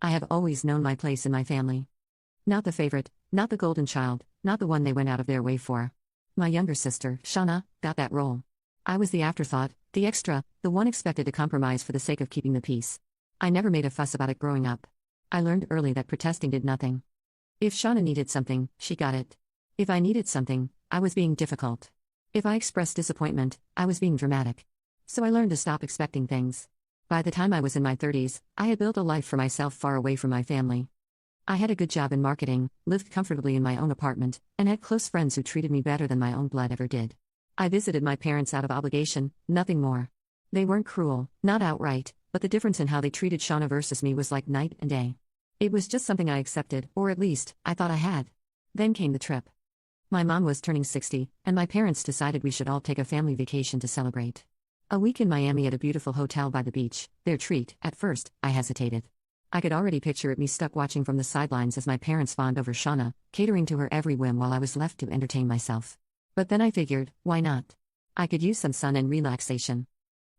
I have always known my place in my family. Not the favorite, not the golden child, not the one they went out of their way for. My younger sister, Shauna, got that role. I was the afterthought, the extra, the one expected to compromise for the sake of keeping the peace. I never made a fuss about it growing up. I learned early that protesting did nothing. If Shauna needed something, she got it. If I needed something, I was being difficult. If I expressed disappointment, I was being dramatic. So I learned to stop expecting things. By the time I was in my 30s, I had built a life for myself far away from my family. I had a good job in marketing, lived comfortably in my own apartment, and had close friends who treated me better than my own blood ever did. I visited my parents out of obligation, nothing more. They weren't cruel, not outright, but the difference in how they treated Shauna versus me was like night and day. It was just something I accepted, or at least, I thought I had. Then came the trip. My mom was turning 60, and my parents decided we should all take a family vacation to celebrate. A week in Miami at a beautiful hotel by the beach, their treat. At first, I hesitated. I could already picture it me stuck watching from the sidelines as my parents fawned over Shauna, catering to her every whim while I was left to entertain myself. But then I figured, why not? I could use some sun and relaxation.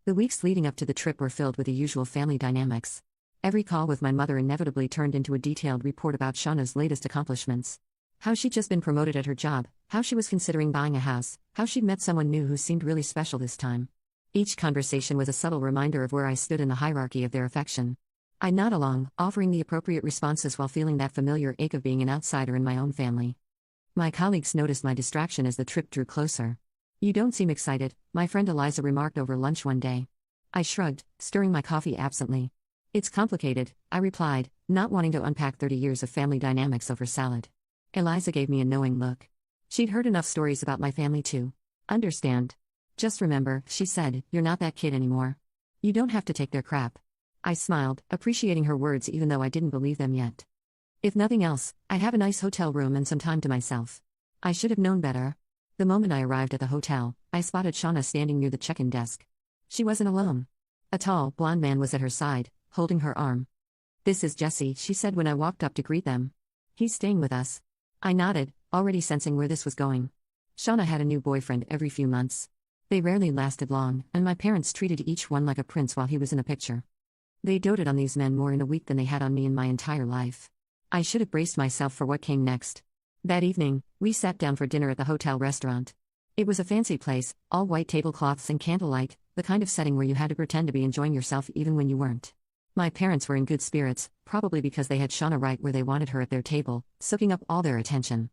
The weeks leading up to the trip were filled with the usual family dynamics. Every call with my mother inevitably turned into a detailed report about Shauna's latest accomplishments. How she'd just been promoted at her job, how she was considering buying a house, how she'd met someone new who seemed really special this time. Each conversation was a subtle reminder of where I stood in the hierarchy of their affection. I'd nod along, offering the appropriate responses while feeling that familiar ache of being an outsider in my own family. My colleagues noticed my distraction as the trip drew closer. "You don't seem excited," my friend Eliza remarked over lunch one day. I shrugged, stirring my coffee absently. "It's complicated," I replied, not wanting to unpack 30 years of family dynamics over salad. Eliza gave me a knowing look. She'd heard enough stories about my family to understand. "Just remember," she said, "you're not that kid anymore. You don't have to take their crap." I smiled, appreciating her words even though I didn't believe them yet. If nothing else, I'd have a nice hotel room and some time to myself. I should have known better. The moment I arrived at the hotel, I spotted Shauna standing near the check-in desk. She wasn't alone. A tall, blonde man was at her side, holding her arm. "This is Jesse," she said when I walked up to greet them. "He's staying with us." I nodded, already sensing where this was going. Shauna had a new boyfriend every few months. They rarely lasted long, and my parents treated each one like a prince while he was in the picture. They doted on these men more in a week than they had on me in my entire life. I should have braced myself for what came next. That evening, we sat down for dinner at the hotel restaurant. It was a fancy place, all white tablecloths and candlelight, the kind of setting where you had to pretend to be enjoying yourself even when you weren't. My parents were in good spirits, probably because they had Shauna right where they wanted her at their table, soaking up all their attention.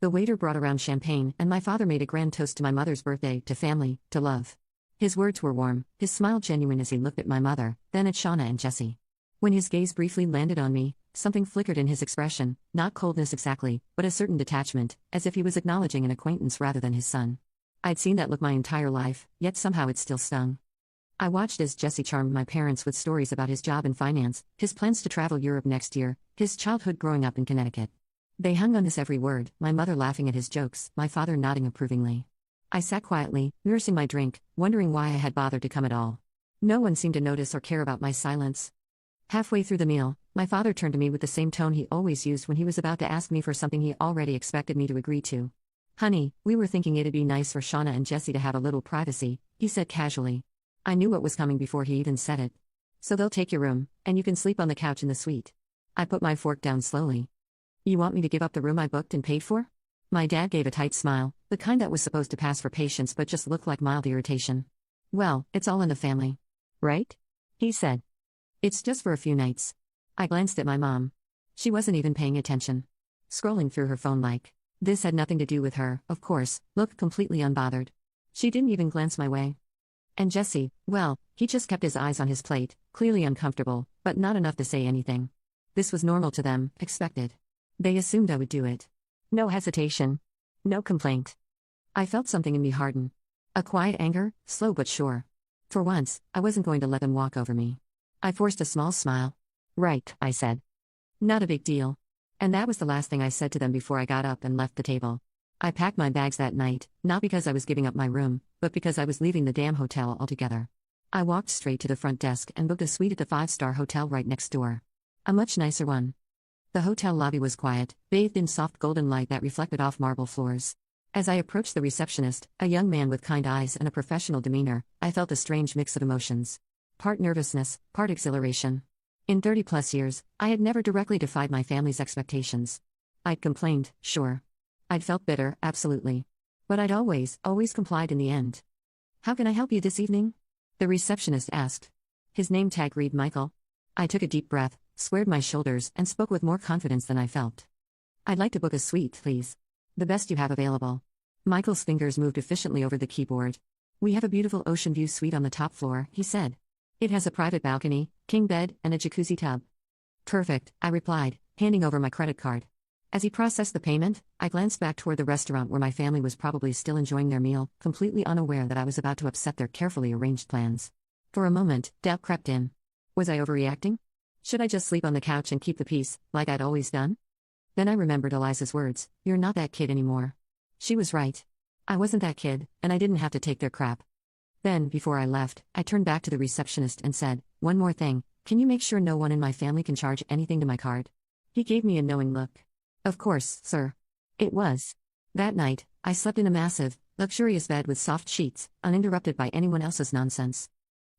The waiter brought around champagne, and my father made a grand toast to my mother's birthday, to family, to love. His words were warm, his smile genuine as he looked at my mother, then at Shauna and Jesse. When his gaze briefly landed on me, something flickered in his expression, not coldness exactly, but a certain detachment, as if he was acknowledging an acquaintance rather than his son. I'd seen that look my entire life, yet somehow it still stung. I watched as Jesse charmed my parents with stories about his job in finance, his plans to travel Europe next year, his childhood growing up in Connecticut. They hung on his every word, my mother laughing at his jokes, my father nodding approvingly. I sat quietly, nursing my drink, wondering why I had bothered to come at all. No one seemed to notice or care about my silence. Halfway through the meal, my father turned to me with the same tone he always used when he was about to ask me for something he already expected me to agree to. "Honey, we were thinking it'd be nice for Shauna and Jesse to have a little privacy," he said casually. I knew what was coming before he even said it. "So they'll take your room, and you can sleep on the couch in the suite." I put my fork down slowly. "You want me to give up the room I booked and paid for?" My dad gave a tight smile, the kind that was supposed to pass for patience but just looked like mild irritation. "Well, it's all in the family. Right?" he said. "It's just for a few nights." I glanced at my mom. She wasn't even paying attention. Scrolling through her phone like. This had nothing to do with her, of course, looked completely unbothered. She didn't even glance my way. And Jesse, well, he just kept his eyes on his plate, clearly uncomfortable, but not enough to say anything. This was normal to them, expected. They assumed I would do it. No hesitation. No complaint. I felt something in me harden. A quiet anger, slow but sure. For once, I wasn't going to let them walk over me. I forced a small smile. "Right," I said. "Not a big deal." And that was the last thing I said to them before I got up and left the table. I packed my bags that night, not because I was giving up my room, but because I was leaving the damn hotel altogether. I walked straight to the front desk and booked a suite at the 5-star hotel right next door. A much nicer one. The hotel lobby was quiet, bathed in soft golden light that reflected off marble floors. As I approached the receptionist, a young man with kind eyes and a professional demeanor, I felt a strange mix of emotions. Part nervousness, part exhilaration. In 30 plus years, I had never directly defied my family's expectations. I'd complained, sure. I'd felt bitter, absolutely. But I'd always complied in the end. "How can I help you this evening?" the receptionist asked. His name tag read Michael. I took a deep breath, squared my shoulders, and spoke with more confidence than I felt. "I'd like to book a suite, please. The best you have available." Michael's fingers moved efficiently over the keyboard. "We have a beautiful ocean view suite on the top floor," he said. "It has a private balcony, king bed, and a jacuzzi tub." "Perfect," I replied, handing over my credit card. As he processed the payment, I glanced back toward the restaurant where my family was probably still enjoying their meal, completely unaware that I was about to upset their carefully arranged plans. For a moment, doubt crept in. Was I overreacting? Should I just sleep on the couch and keep the peace, like I'd always done? Then I remembered Eliza's words, "You're not that kid anymore." She was right. I wasn't that kid, and I didn't have to take their crap. Then, before I left, I turned back to the receptionist and said, "One more thing, can you make sure no one in my family can charge anything to my card?" He gave me a knowing look. "Of course, sir." It was. That night, I slept in a massive, luxurious bed with soft sheets, uninterrupted by anyone else's nonsense.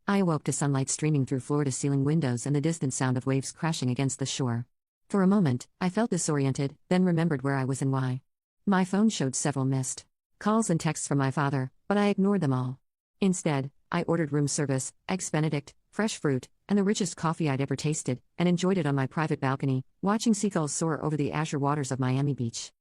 I awoke to sunlight streaming through floor-to-ceiling windows and the distant sound of waves crashing against the shore. For a moment, I felt disoriented, then remembered where I was and why. My phone showed several missed calls and texts from my father, but I ignored them all. Instead, I ordered room service, eggs Benedict, fresh fruit, and the richest coffee I'd ever tasted, and enjoyed it on my private balcony, watching seagulls soar over the azure waters of Miami Beach.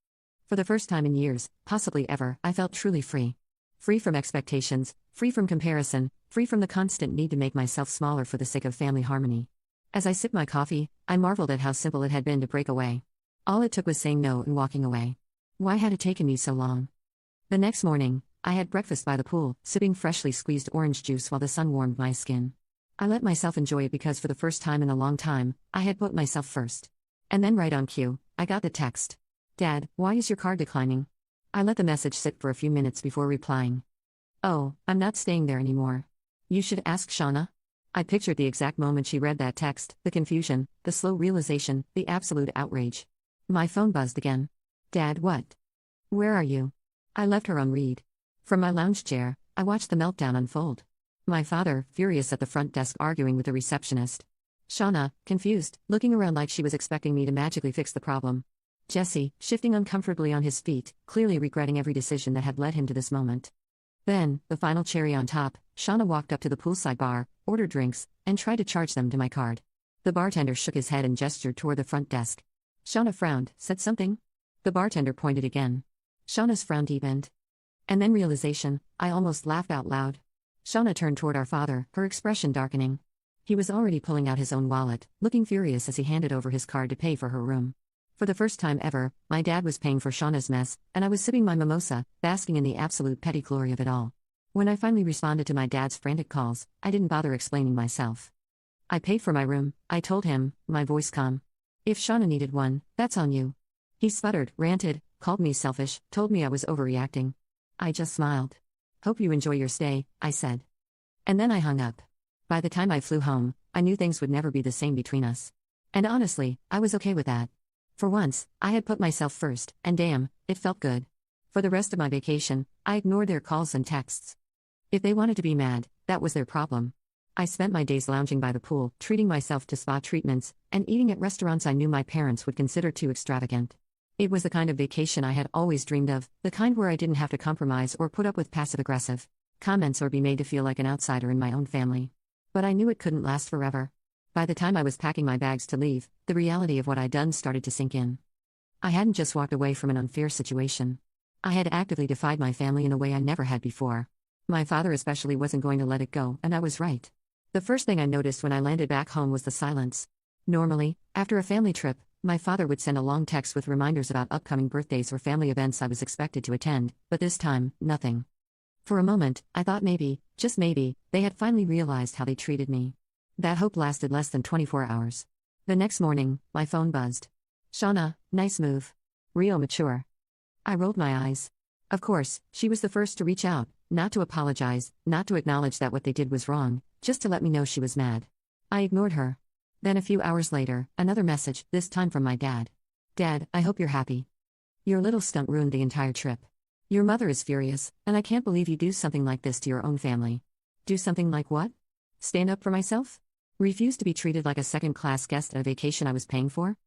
For the first time in years, possibly ever, I felt truly free. Free from expectations, free from comparison, free from the constant need to make myself smaller for the sake of family harmony. As I sipped my coffee, I marveled at how simple it had been to break away. All it took was saying no and walking away. Why had it taken me so long? The next morning, I had breakfast by the pool, sipping freshly squeezed orange juice while the sun warmed my skin. I let myself enjoy it because for the first time in a long time, I had put myself first. And then right on cue, I got the text. "Dad, why is your card declining?" I let the message sit for a few minutes before replying. "Oh, I'm not staying there anymore. You should ask Shauna." I pictured the exact moment she read that text, the confusion, the slow realization, the absolute outrage. My phone buzzed again. "Dad, what? Where are you?" I left her on read. From my lounge chair, I watched the meltdown unfold. My father, furious at the front desk arguing with the receptionist. Shauna, confused, looking around like she was expecting me to magically fix the problem. Jesse, shifting uncomfortably on his feet, clearly regretting every decision that had led him to this moment. Then, the final cherry on top, Shauna walked up to the poolside bar, ordered drinks, and tried to charge them to my card. The bartender shook his head and gestured toward the front desk. Shauna frowned, said something. The bartender pointed again. Shauna's frown deepened. And then realization, I almost laughed out loud. Shauna turned toward our father, her expression darkening. He was already pulling out his own wallet, looking furious as he handed over his card to pay for her room. For the first time ever, my dad was paying for Shauna's mess, and I was sipping my mimosa, basking in the absolute petty glory of it all. When I finally responded to my dad's frantic calls, I didn't bother explaining myself. "I paid for my room," I told him, my voice calm. "If Shauna needed one, that's on you." He sputtered, ranted, called me selfish, told me I was overreacting. I just smiled. "Hope you enjoy your stay," I said. And then I hung up. By the time I flew home, I knew things would never be the same between us. And honestly, I was okay with that. For once, I had put myself first, and damn, it felt good. For the rest of my vacation, I ignored their calls and texts. If they wanted to be mad, that was their problem. I spent my days lounging by the pool, treating myself to spa treatments, and eating at restaurants I knew my parents would consider too extravagant. It was the kind of vacation I had always dreamed of, the kind where I didn't have to compromise or put up with passive-aggressive comments or be made to feel like an outsider in my own family. But I knew it couldn't last forever. By the time I was packing my bags to leave, the reality of what I'd done started to sink in. I hadn't just walked away from an unfair situation. I had actively defied my family in a way I never had before. My father especially wasn't going to let it go, and I was right. The first thing I noticed when I landed back home was the silence. Normally, after a family trip, my father would send a long text with reminders about upcoming birthdays or family events I was expected to attend, but this time, nothing. For a moment, I thought maybe, just maybe, they had finally realized how they treated me. That hope lasted less than 24 hours. The next morning, my phone buzzed. "Shauna, nice move. Real mature." I rolled my eyes. Of course, she was the first to reach out, not to apologize, not to acknowledge that what they did was wrong, just to let me know she was mad. I ignored her. Then a few hours later, another message, this time from my dad. "Dad, I hope you're happy. Your little stunt ruined the entire trip. Your mother is furious, and I can't believe you do something like this to your own family." "Do something like what? Stand up for myself?" Refuse to be treated like a second-class guest at a vacation I was paying for?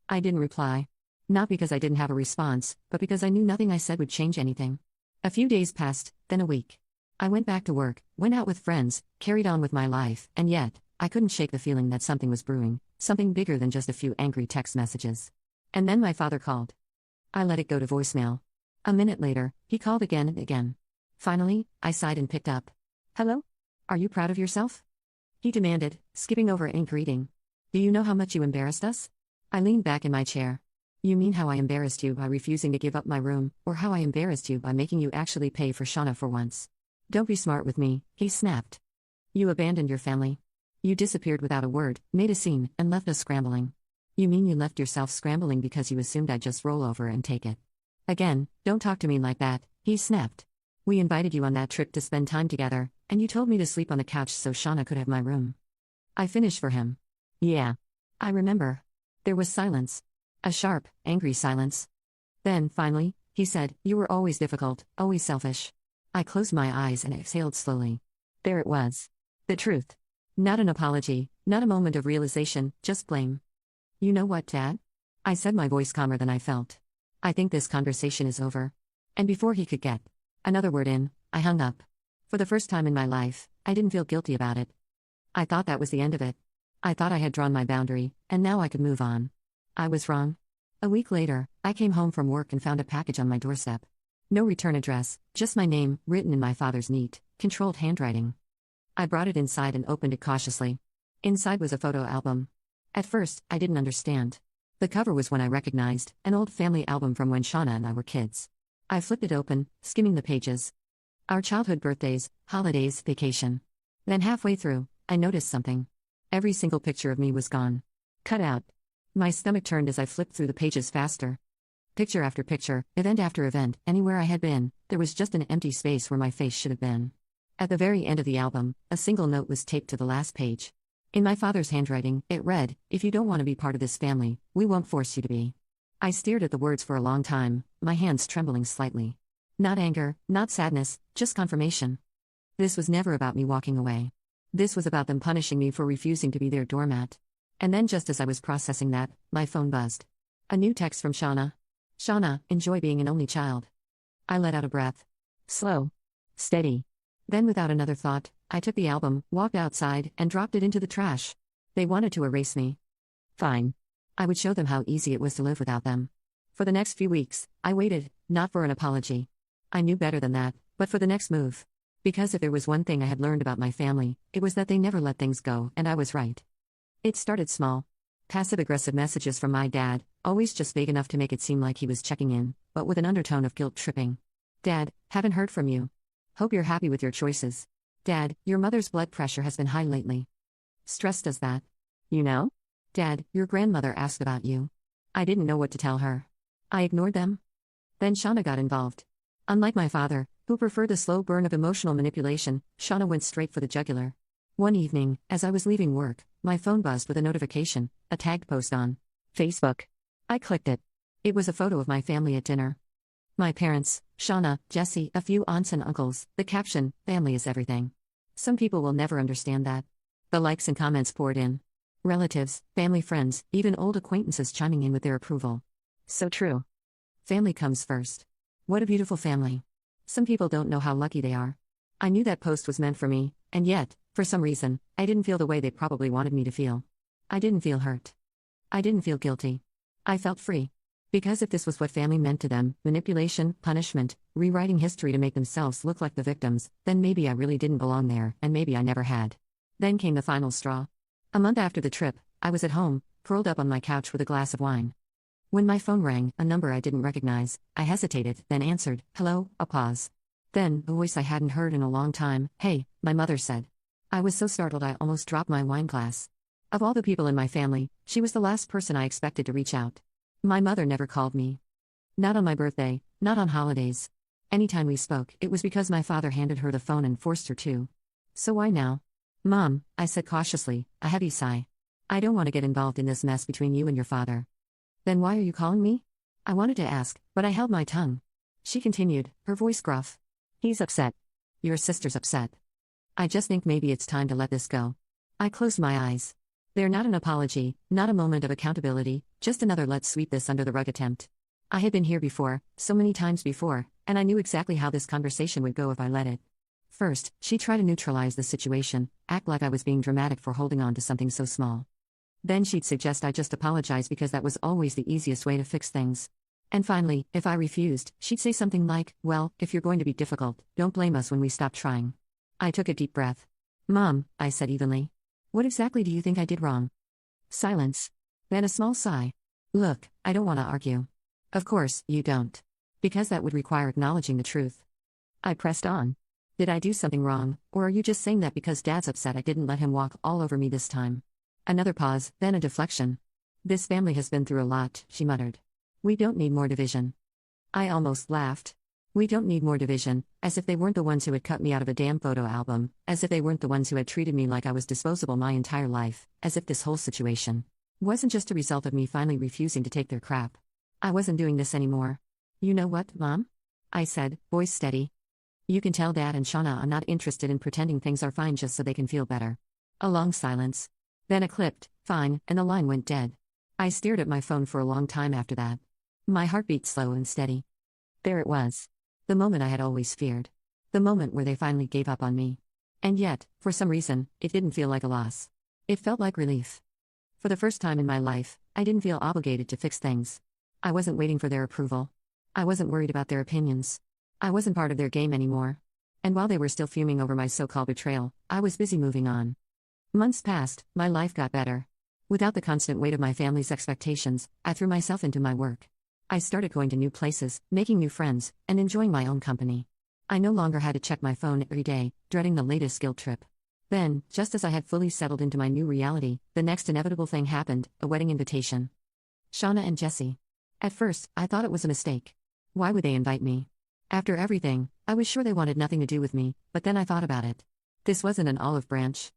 I didn't reply. Not because I didn't have a response, but because I knew nothing I said would change anything. A few days passed, then a week. I went back to work, went out with friends, carried on with my life, and yet, I couldn't shake the feeling that something was brewing, something bigger than just a few angry text messages. And then my father called. I let it go to voicemail. A minute later, he called again and again. Finally, I sighed and picked up. Hello? Are you proud of yourself? He demanded, skipping over any greeting. Do you know how much you embarrassed us? I leaned back in my chair. You mean how I embarrassed you by refusing to give up my room, or how I embarrassed you by making you actually pay for Shauna for once? Don't be smart with me, he snapped. You abandoned your family. You disappeared without a word, made a scene, and left us scrambling. You mean you left yourself scrambling because you assumed I'd just roll over and take it? Again, don't talk to me like that, he snapped. We invited you on that trip to spend time together, and you told me to sleep on the couch so Shauna could have my room. I finished for him. Yeah. I remember. There was silence. A sharp, angry silence. Then, finally, he said, you were always difficult, always selfish. I closed my eyes and exhaled slowly. There it was. The truth. Not an apology, not a moment of realization, just blame. You know what, Dad? I said, my voice calmer than I felt. I think this conversation is over. And before he could get another word in, I hung up. For the first time in my life, I didn't feel guilty about it. I thought that was the end of it. I thought I had drawn my boundary, and now I could move on. I was wrong. A week later, I came home from work and found a package on my doorstep. No return address, just my name, written in my father's neat, controlled handwriting. I brought it inside and opened it cautiously. Inside was a photo album. At first, I didn't understand. The cover was one I recognized, an old family album from when Shauna and I were kids. I flipped it open, skimming the pages. Our childhood birthdays, holidays, vacation. Then halfway through, I noticed something. Every single picture of me was gone. Cut out. My stomach turned as I flipped through the pages faster. Picture after picture, event after event, anywhere I had been, there was just an empty space where my face should have been. At the very end of the album, a single note was taped to the last page. In my father's handwriting, it read, if you don't want to be part of this family, we won't force you to be. I stared at the words for a long time, my hands trembling slightly. Not anger, not sadness, just confirmation. This was never about me walking away. This was about them punishing me for refusing to be their doormat. And then just as I was processing that, my phone buzzed. A new text from Shauna. Shauna, enjoy being an only child. I let out a breath. Slow. Steady. Then without another thought, I took the album, walked outside, and dropped it into the trash. They wanted to erase me. Fine. I would show them how easy it was to live without them. For the next few weeks, I waited, not for an apology. I knew better than that, but for the next move. Because if there was one thing I had learned about my family, it was that they never let things go, and I was right. It started small. Passive-aggressive messages from my dad, always just vague enough to make it seem like he was checking in, but with an undertone of guilt-tripping. Dad, haven't heard from you. Hope you're happy with your choices. Dad, your mother's blood pressure has been high lately. Stress does that. You know? Dad, your grandmother asked about you. I didn't know what to tell her. I ignored them. Then Shauna got involved. Unlike my father, who preferred the slow burn of emotional manipulation, Shauna went straight for the jugular. One evening, as I was leaving work, my phone buzzed with a notification, a tagged post on Facebook. I clicked it. It was a photo of my family at dinner. My parents, Shauna, Jesse, a few aunts and uncles, the caption, family is everything. Some people will never understand that. The likes and comments poured in. Relatives, family friends, even old acquaintances chiming in with their approval. So true. Family comes first. What a beautiful family. Some people don't know how lucky they are. I knew that post was meant for me, and yet, for some reason, I didn't feel the way they probably wanted me to feel. I didn't feel hurt. I didn't feel guilty. I felt free. Because if this was what family meant to them, manipulation, punishment, rewriting history to make themselves look like the victims, then maybe I really didn't belong there, and maybe I never had. Then came the final straw. A month after the trip, I was at home, curled up on my couch with a glass of wine. When my phone rang, a number I didn't recognize, I hesitated, then answered, hello, a pause. Then, a voice I hadn't heard in a long time, hey, my mother said. I was so startled I almost dropped my wine glass. Of all the people in my family, she was the last person I expected to reach out. My mother never called me. Not on my birthday, not on holidays. Anytime we spoke, it was because my father handed her the phone and forced her to. So why now? Mom, I said cautiously, a heavy sigh. I don't want to get involved in this mess between you and your father. Then why are you calling me? I wanted to ask, but I held my tongue. She continued, her voice gruff. He's upset. Your sister's upset. I just think maybe it's time to let this go. I closed my eyes. They're not an apology, not a moment of accountability, just another let's sweep this under the rug attempt. I had been here before, so many times before, and I knew exactly how this conversation would go if I let it. First, she'd try to neutralize the situation, act like I was being dramatic for holding on to something so small. Then she'd suggest I just apologize because that was always the easiest way to fix things. And finally, if I refused, she'd say something like, well, if you're going to be difficult, don't blame us when we stop trying. I took a deep breath. Mom, I said evenly. What exactly do you think I did wrong? Silence. Then a small sigh. Look, I don't want to argue. Of course, you don't. Because that would require acknowledging the truth. I pressed on. Did I do something wrong, or are you just saying that because Dad's upset I didn't let him walk all over me this time? Another pause, then a deflection. This family has been through a lot, she muttered. We don't need more division. I almost laughed. We don't need more division, as if they weren't the ones who had cut me out of a damn photo album, as if they weren't the ones who had treated me like I was disposable my entire life, as if this whole situation wasn't just a result of me finally refusing to take their crap. I wasn't doing this anymore. You know what, Mom? I said, voice steady. You can tell Dad and Shauna I'm not interested in pretending things are fine just so they can feel better. A long silence. Then a clipped, fine, and the line went dead. I stared at my phone for a long time after that. My heartbeat slow and steady. There it was. The moment I had always feared. The moment where they finally gave up on me. And yet, for some reason, it didn't feel like a loss. It felt like relief. For the first time in my life, I didn't feel obligated to fix things. I wasn't waiting for their approval. I wasn't worried about their opinions. I wasn't part of their game anymore. And while they were still fuming over my so-called betrayal, I was busy moving on. Months passed, my life got better. Without the constant weight of my family's expectations, I threw myself into my work. I started going to new places, making new friends, and enjoying my own company. I no longer had to check my phone every day, dreading the latest guilt trip. Then, just as I had fully settled into my new reality, the next inevitable thing happened, a wedding invitation. Shauna and Jesse. At first, I thought it was a mistake. Why would they invite me? After everything, I was sure they wanted nothing to do with me, but then I thought about it. This wasn't an olive branch.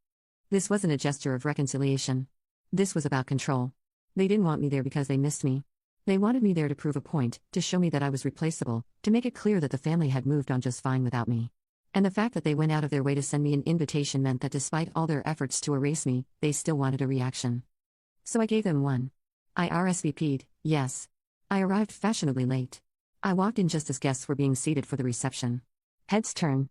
This wasn't a gesture of reconciliation. This was about control. They didn't want me there because they missed me. They wanted me there to prove a point, to show me that I was replaceable, to make it clear that the family had moved on just fine without me. And the fact that they went out of their way to send me an invitation meant that despite all their efforts to erase me, they still wanted a reaction. So I gave them one. I RSVP'd, yes. I arrived fashionably late. I walked in just as guests were being seated for the reception. Heads turned.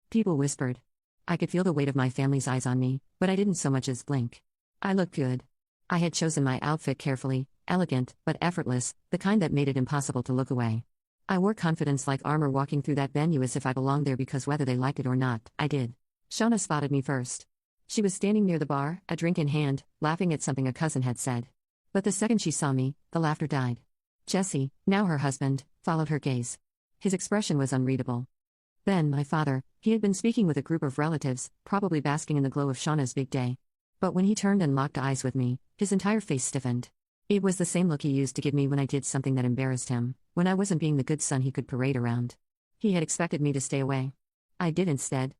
People whispered. I could feel the weight of my family's eyes on me, but I didn't so much as blink. I looked good. I had chosen my outfit carefully, elegant, but effortless, the kind that made it impossible to look away. I wore confidence like armor walking through that venue as if I belonged there because whether they liked it or not, I did. Shauna spotted me first. She was standing near the bar, a drink in hand, laughing at something a cousin had said. But the second she saw me, the laughter died. Jesse, now her husband, followed her gaze. His expression was unreadable. Then my father, he had been speaking with a group of relatives, probably basking in the glow of Shauna's big day. But when he turned and locked eyes with me, his entire face stiffened. It was the same look he used to give me when I did something that embarrassed him, when I wasn't being the good son he could parade around. He had expected me to stay away. I did instead.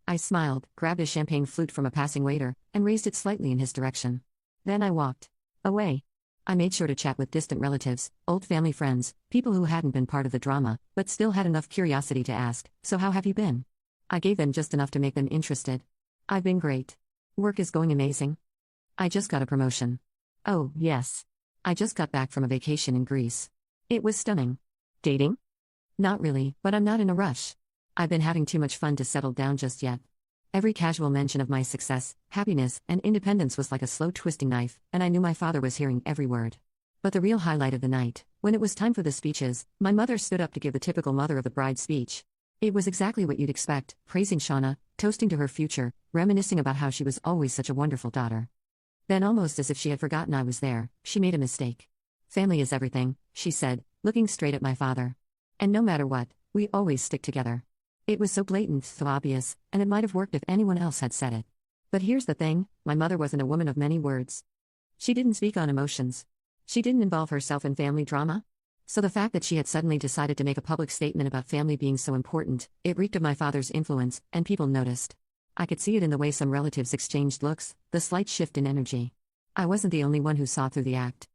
I smiled, grabbed a champagne flute from a passing waiter, and raised it slightly in his direction. Then I walked away. I made sure to chat with distant relatives, old family friends, people who hadn't been part of the drama, but still had enough curiosity to ask, so how have you been? I gave them just enough to make them interested. I've been great. Work is going amazing. I just got a promotion. Oh, yes. I just got back from a vacation in Greece. It was stunning. Dating? Not really, but I'm not in a rush. I've been having too much fun to settle down just yet. Every casual mention of my success, happiness, and independence was like a slow twisting knife, and I knew my father was hearing every word. But the real highlight of the night, when it was time for the speeches, my mother stood up to give the typical mother of the bride speech. It was exactly what you'd expect, praising Shauna, toasting to her future, reminiscing about how she was always such a wonderful daughter. Then, almost as if she had forgotten I was there, she made a mistake. Family is everything, she said, looking straight at my father. And no matter what, we always stick together. It was so blatant, so obvious, and it might have worked if anyone else had said it. But here's the thing, my mother wasn't a woman of many words. She didn't speak on emotions. She didn't involve herself in family drama. So the fact that she had suddenly decided to make a public statement about family being so important, it reeked of my father's influence, and people noticed. I could see it in the way some relatives exchanged looks, the slight shift in energy. I wasn't the only one who saw through the act.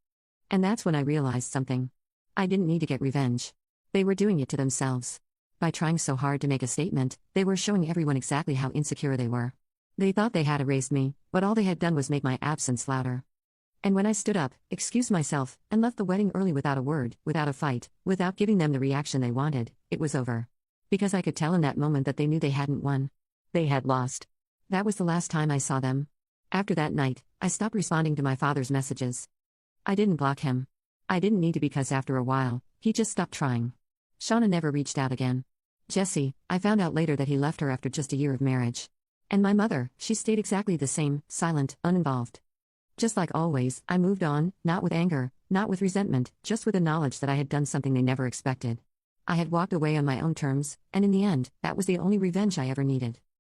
And that's when I realized something. I didn't need to get revenge. They were doing it to themselves. By trying so hard to make a statement, they were showing everyone exactly how insecure they were. They thought they had erased me, but all they had done was make my absence louder. And when I stood up, excused myself, and left the wedding early without a word, without a fight, without giving them the reaction they wanted, it was over. Because I could tell in that moment that they knew they hadn't won. They had lost. That was the last time I saw them. After that night, I stopped responding to my father's messages. I didn't block him. I didn't need to because after a while, he just stopped trying. Shauna never reached out again. Jesse, I found out later that he left her after just a year of marriage. And my mother, she stayed exactly the same, silent, uninvolved. Just like always, I moved on, not with anger, not with resentment, just with the knowledge that I had done something they never expected. I had walked away on my own terms, and in the end, that was the only revenge I ever needed.